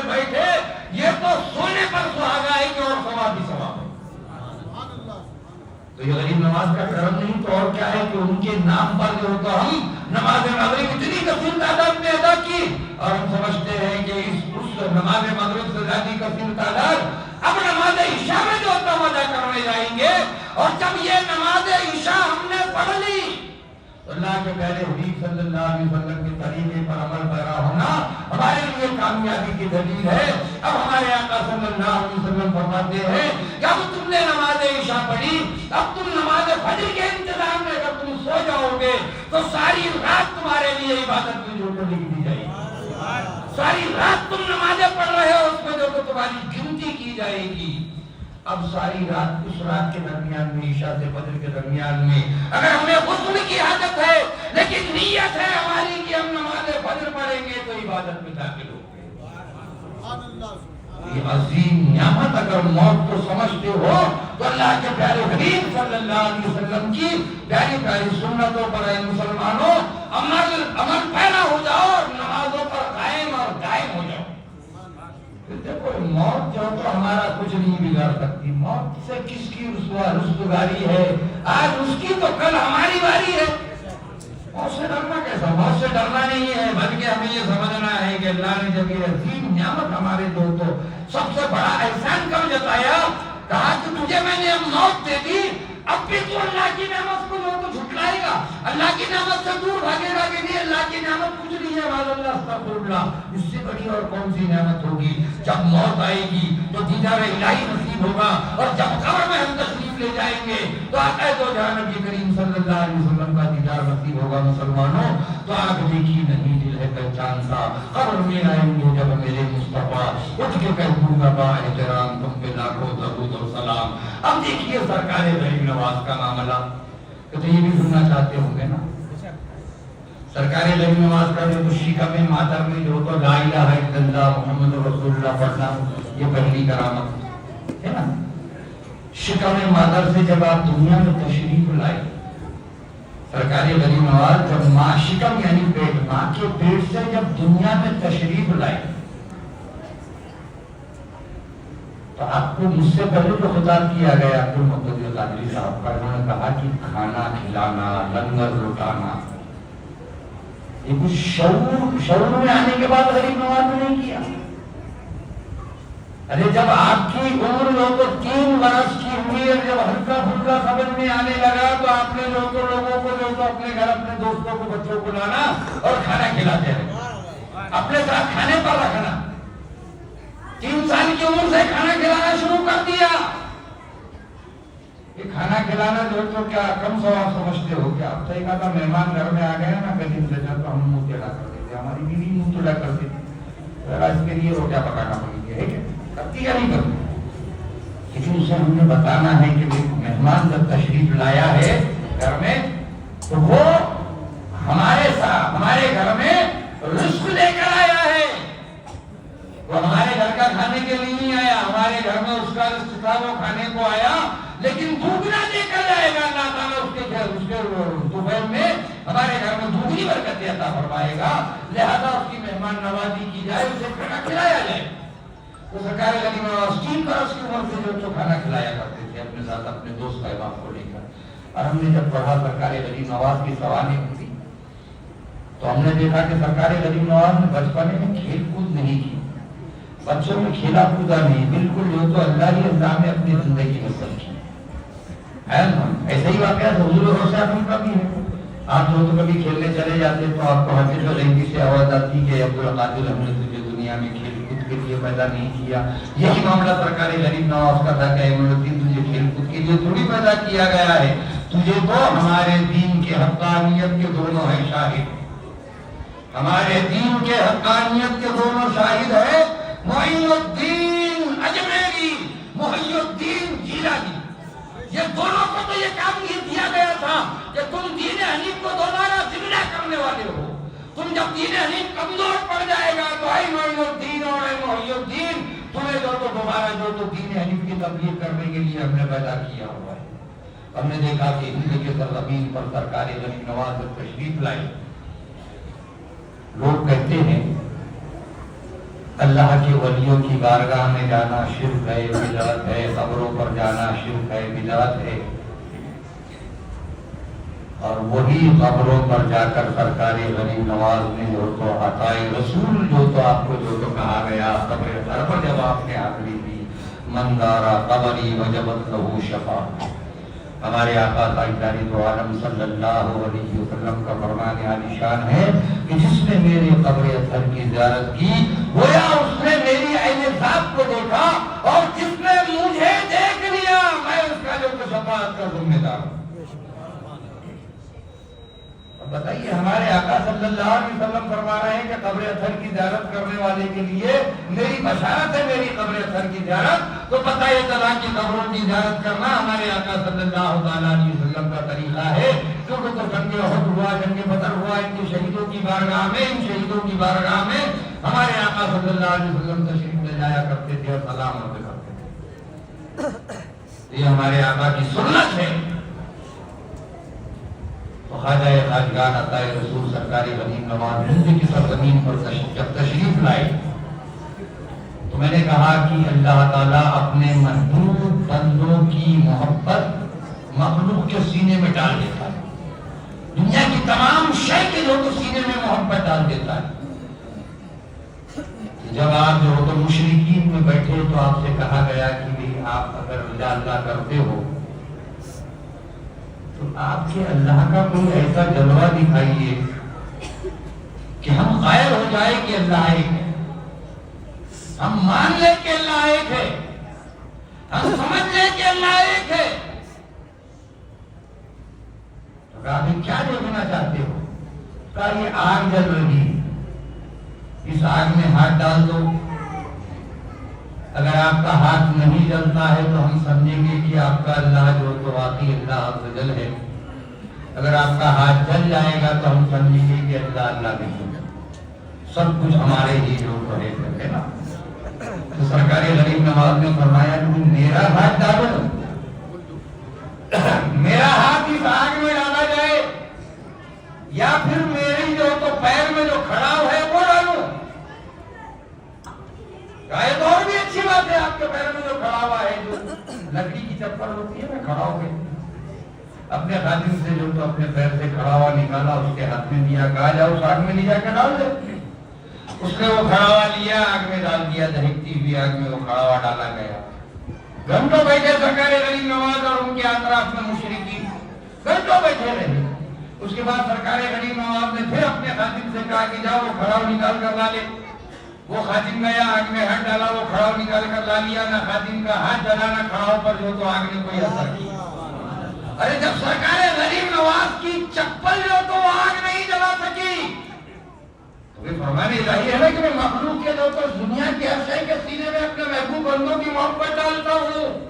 بیٹھے یہ تو سونے پر سہاگا ہے کہ اور ثواب ہی ثواب ہے. تو یہ غریب نواز کا کرم نہیں تو اور کیا ہے کہ ان کے نام پر جو تو ہم نماز مغرب اتنی کثیر تعداد میں ادا کی اور ہم سمجھتے ہیں کہ اس نماز مغرب سے زیادہ کثیر تعداد اب نماز عشاء میں جو ہم ادا کرنے جائیں گے. اور جب یہ نماز عشاء ہم نے پڑھ لی اللہ کے پیارے حبیب صلی اللہ علیہ وسلم کے طریقے پر عمل پیرا ہونا ہمارے لیے کامیابی کی دلیل ہے. اب ہمارے آقا صلی اللہ علیہ وسلم فرماتے ہیں کہ اب تم نے نماز عشاء پڑھی اب تم نماز فجر کے انتظام میں اگر تم سو جاؤ گے تو ساری رات تمہارے لیے عبادت میں جو لکھ دی جائے گی. ساری رات تم نمازیں پڑھ رہے ہو اس میں جو تمہاری گنتی کی جائے گی. اب ساری رات اس رات کے درمیان میں عشاء سے فجر کے درمیان میں اگر ہمیں غسل کی حاجت ہے لیکن نیت ہے ہماری کہ ہم نماز فجر پڑھیں گے تو عبادت میں داخل ہو گئے. یہ عظیم نعمت اگر موت کو سمجھتے ہو تو اللہ کے پیارے حبیب صلی اللہ علیہ وسلم کی پیاری پیاری سنتوں پر اے مسلمانوں عمل پیرا ہو جاؤ اور نمازوں پر قائم اور دائم ہو جاؤ. دیکھو موت جو تو ہمارا کچھ نہیں بگاڑ سکتی. موت سے کس کی رسوگاری ہے آج اس کی تو کل ہماری باری ہے. موت سے ڈرنا کیسا؟ موت سے ڈرنا نہیں ہے بلکہ ہمیں یہ سمجھنا ہے کہ اللہ نے جب یہ عظیم نعمت ہمارے دو تو سب سے بڑا احسان کب جتایا کہا کہ تجھے میں نے موت دے دی اب بھی تو اللہ کی نعمت کو جو تو جھٹلائے گا اللہ کی نعمت سے دور بھاگے گا کہ نہیں اللہ کی نعمت کچھ نہیں ہے معاذ اللہ استغفر اللہ. اس سے بڑی اور کون سی نعمت ہوگی؟ جب موت آئے گی تو دیدار الہی نصیب ہوگا اور جب قبر میں ہم تشریف لے جائیں گے تو آقا دو جہان نبی کریم صلی اللہ علیہ وسلم کا دیدار نصیب ہوگا. مسلمانوں تو آنکھ دیکھی نہیں دل ہے پہچانتا قبر میں آئیں گے جب میرے مصطفیٰ اٹھ کے کہہ دوں گا با احترام تم پہ لاکھوں درود اور سلام. اب دیکھیے سرکار غریب نواز کا معاملہ تو یہ بھی سننا چاہتے ہوں گے نا. سرکار غریب نواز کا جو شکم مادر میں جو تو لا الہ الا اللہ محمد رسول اللہ پڑھنا یہ پہلی کرامت ہے نا. شکم مادر سے جب آپ دنیا میں تشریف لائے سرکار غریب نواز جب ماں شکم یعنی پیٹ ماں کے پیٹ سے جب دنیا میں تشریف لائے تو آپ کو مجھ سے پہلے جو خطاب کیا گیا عبد المقتدر قادری صاحب کا انہوں نے کہا کہ کھانا کھلانا لنگر لٹانا یہ کچھ شعور میں آنے کے بعد غریب نواز نے نہیں کیا. ارے جب آپ کی عمر جو تو 3 برس کی ہوئی اور جب ہلکا پھلکا سمجھ میں آنے لگا تو آپ نے جو تو لوگوں کو جو تو اپنے گھر اپنے دوستوں کو بچوں کو لانا اور کھانا کھلاتے رہے اپنے ساتھ کھانے پر رکھنا. 3 سال کی عمر سے کھانا کھلانا شروع کر دیا. یہ کھانا کھلانا جو تو کیا کم ثواب سمجھتے ہو کیا؟ اب تو ایک آدھا مہمان گھر میں آ گیا نا کہیں سے تو ہم منہ ٹیڑھا کر دیتے ہماری بیوی منہ ٹیڑھا کر دیتی ذرا اس کے لیے روٹیاں پکانا پڑیں گے کرتی یا نہیں کرتی. لیکن اسے ہم نے بتانا ہے کہ مہمان جب تشریف لایا ہے گھر میں تو وہ ہمارے ساتھ ہمارے گھر میں رزق لے کر آیا ہے. وہ ہمارے گھر کا کھانے کے لیے نہیں آیا ہمارے گھر میں اس کا رزق تھا وہ کھانے کو آیا لیکن دوگنا دے کر جائے گا اللہ تعالیٰ اس کے دوپہر میں ہمارے گھر میں دوگنی برکتیں عطا فرمائے گا. لہذا اس کی مہمان نوازی کی جائے اسے کھانا کھلایا جائے. تو سرکار غریب نواز 3 برس کی عمر سے جو کھانا کھلایا کرتے تھے اپنے ساتھ اپنے دوست احباب کو لے کر. اور ہم نے جب پڑھا سرکار غریب نواز کی سوانح ہوئی تو ہم نے دیکھا کہ سرکار غریب نواز نے بچپنے میں کھیل کود نہیں کی. بچوں میں کھیلا کودا نہیں بالکل جو تو اللہ ہی اللہ میں اپنی زندگی میں سب کی. ایسا ہی واقعہ حضور روشن کا بھی ہے. آپ جو تو کبھی کھیلنے چلے جاتے تو آپ کو حافظ غیبی سے آواز آتی کہ عبد القادر ہم نے تجھے دنیا میں کھیل کود کے لیے پیدا نہیں کیا. یہی معاملہ سرکار غریب نواز کا تھا کہ احمد الدین تجھے کھیل کود کے لیے تھوڑی پیدا کیا گیا ہے تجھے تو ہمارے دین کے حقانیت کے دونوں ہیں شاہد. ہمارے دین کے حقانیت کے دونوں شاہد ہے معین الدین اجمیری محی الدین جیلانی. یہ دونوں کو تو یہ کام یہ دیا گیا تھا کہ تم دین حنیف کو دوبارہ زندہ کرنے والے ہو. تم جب دین حنیف کمزور پڑ جائے گا تو اے معین الدین اور اے محی الدین تمہیں جو تو دوبارہ جو تو دین حنیف کی تبلیغ کرنے کے لیے ہم نے پیدا کیا ہوا ہے. ہم نے دیکھا کہ ہند کے سرزمین پر سرکار غریب نواز تشریف لائی. لوگ کہتے ہیں اللہ کے ولیوں کی بارگاہ میں جانا شرک ہے، بدعت ہے، قبروں پر جانا شرک ہے، بدعت ہے، اور وہی قبروں پر جا کر سرکار غریب نواز نے جو تو عطائے رسول جو تو آپ کو جو تو کہا گیا قبر گھر پر جب آپ نے حاضری دی، من دارا قبری وجبت لہ شفاعت، ہمارے آقا تاجدار دو عالم صلی اللہ علیہ وسلم کا فرمان عالی شان ہے کہ جس نے میری قبر اطہر کی زیارت کی گویا اس نے میری عین ذات کو دیکھا، اور جس نے مجھے دیکھ لیا میں اس کا جو شفاعت کا ذمہ دار ہوں۔ بتائیے ہمارے آقا صلی اللہ علیہ وسلم فرما رہے ہیں کہ قبر اطہر کی زیارت کرنے والے کے لیے میری بشارت ہے میری قبر اطہر کی زیارت، تو پتہ یہ چلا کہ قبروں کی زیارت کرنا ہمارے آقا صلی اللہ علیہ وسلم کا طریقہ ہے، کیونکہ تو جنگ احد ہوا، جنگ بدر ہوا، ان کے شہیدوں کی بارگاہ میں، ان شہیدوں کی بارگاہ میں ہمارے آقا صلی اللہ علیہ وسلم تشریف لے جایا کرتے تھے اور سلام عرض کرتے تھے۔ یہ ہمارے آقا کی سنت ہے۔ تو خواجہ خواجگان عطائے رسول سرکاری غریب نواز ہند کی سرزمین پر جب تشریف لائے تو میں نے کہا کہ اللہ تعالیٰ اپنے محبوب بندوں کی محبت مخلوق کے سینے میں ڈال دیتا ہے، دنیا کی تمام شے کے جو تو سینے میں محبت ڈال دیتا ہے۔ جب آپ جو تو مشرکین میں بیٹھے تو آپ سے کہا گیا کہ آپ اگر رضا اللہ کرتے ہو تو آپ کے اللہ کا کوئی ایسا جلوہ دکھائیے کہ ہم قائل ہو جائے کہ اللہ ایک ہے، ہم مان لیں کہ اللہ ایک ہے، ہم سمجھ لیں کہ اللہ ایک ہے۔ تو کہا کہ کیا دیکھنا چاہتے ہو؟ کہا یہ آگ جل رہی ہے، اس آگ میں ہاتھ ڈال دو، اگر آپ کا ہاتھ نہیں جلتا ہے تو ہم سمجھیں گے کہ آپ کا اللہ جو تو واقعی اللہ عز و جل ہے، اگر آپ کا ہاتھ جل جائے گا تو ہم سمجھیں گے کہ اللہ نہیں ہے، سب کچھ ہمارے ہی جو تو ہے نا۔ تو سرکار غریب نواز نے فرمایا کہ میرا ہاتھ ڈالو، میرا ہاتھ اس آگ میں ڈالا جائے یا پھر میری جو تو پیر میں جو کھڑا ہے وہ ڈالو۔ شاید اور بھی اچھی بات ہے، آپ کے پیر میں جو کھڑا ہوا ہے جو لکڑی کی چپل ہوتی ہے نا، کھڑا ہو گئے اپنے خادم سے جو تو اپنے پیر سے کھڑا ہوا نکالا، اس کے ہاتھ میں دیا، کہا جاؤ اس آگ میں لے جا کے ڈال دے۔ اس نے وہ کھڑا ہوا لیا، آگ میں ڈال دیا، دہکتی ہوئی آگ میں وہ کھڑا ہوا ڈالا گیا۔ گھنٹوں بیٹھے سرکار غریب نواز اور ان کے اطراف میں مشرکین گھنٹوں بیٹھے رہے۔ اس کے بعد سرکار غریب نواز نے پھر اپنے خادم سے کہا کہ جاؤ وہ کھڑا ہوا نکال کر لا لے۔ وہ خادم گیا، آگ میں ہاتھ ڈالا، وہ کھڑا ہوا نکال کر لا لیا۔ نہ خادم کا ہاتھ جلا نہ کھڑاؤ پر جو تو آگ نے کوئی اثر کیا۔ ارے جب سرکار غریب نواز کی چپل جو تو آگ نہیں جلا سکی تو یہ فرمان الہی ہے نا کہ میں مخلوق کے جو تو دنیا کی ہر شے کے سینے میں اپنے محبوب بندوں کی محبت ڈالتا ہوں۔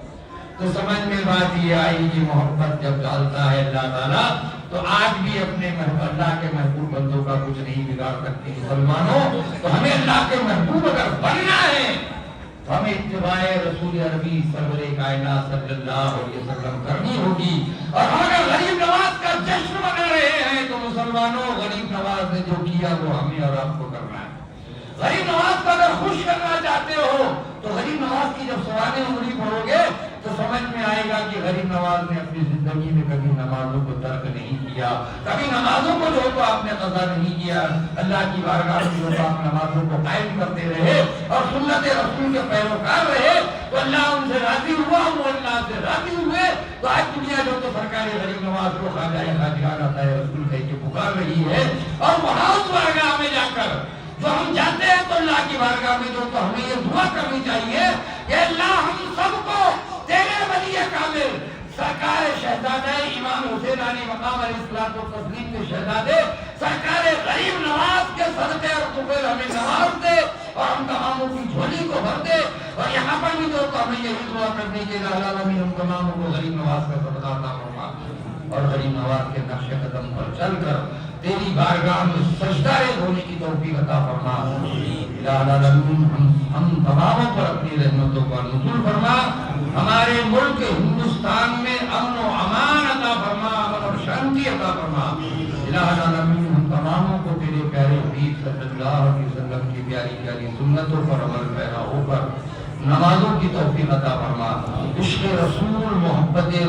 تو سمجھ میں بات یہ آئی کہ محبت جب ڈالتا ہے اللہ تعالیٰ تو آج بھی اپنے اللہ کے محبوب بندوں کا کچھ نہیں بگاڑ سکتے مسلمانوں۔ تو ہمیں اللہ کے محبوب اگر بننا ہے تو ہمیں اتباع رسول عربی سرور کائنات صلی اللہ علیہ وسلم کرنی ہوگی۔ اور ہم اگر غریب نواز کا جشن منا رہے ہیں تو مسلمانوں غریب نواز نے جو کیا وہ ہمیں اور آپ کو کرنا ہے۔ غریب نواز کو اگر خوش کرنا چاہتے ہو تو غریب نواز کی جب سوانح انگلی پڑھو گے تو سمجھ میں آئے گا کہ غریب نواز نے اپنی زندگی میں کبھی نمازوں کو ترک نہیں کیا، کبھی نمازوں کو جو تو آپ نے قضا نہیں کیا، اللہ کی بارگاہ میں جو آپ نمازوں کو قائم کرتے رہے اور سنت رسول کے پیروکار رہے تو اللہ ان سے راضی ہوا، وہ اللہ سے راضی ہوئے۔ تو آج دنیا جو تو سرکار غریب نواز کو خواجہ خواجگان عطائے رسول کہہ کے پکار رہی ہے، اور وہاں اس بارگاہ میں جا کر جو ہم جاتے ہیں تو اللہ کی بارگاہ میں جو تو ہمیں یہ دعا کرنی چاہیے کہ اللہ ہم سب کو تیرے ولی کامل سرکار شہزادہ امام حسین علیہ مقام علیہ الصلوۃ والتسلیم کے شہزادے سرکار غریب نواز کے صدقے اور قبول ہمیں نواز دے اور ہم تماموں کی جھولی کو بھر دے۔ اور یہاں پر بھی جو تو ہمیں یہی دعا کرنی چاہیے کہ اللہ العالمین ہم تماموں کو غریب نواز کا صدقہ عطا فرما اور غریب نواز کے نقش قدم پر چل کر تیری بارگاہ میں سجدہ ریز ہونے کی توفیق عطا فرما۔ الہ العالمین ہم تماموں پر اپنی رحمتوں کا نزول فرما، ہمارے ملک ہندوستان میں امن و امان عطا فرما، امن اور شانتی عطا فرما۔ الہ العالمین ہم تماموں کو تیرے پیارے حبیب صلی اللہ علیہ وسلم کی پیاری پیاری سنتوں پر عمل پیرا ہو کر نمازوں کی توفیق عطا فرما، عشق رسول محبت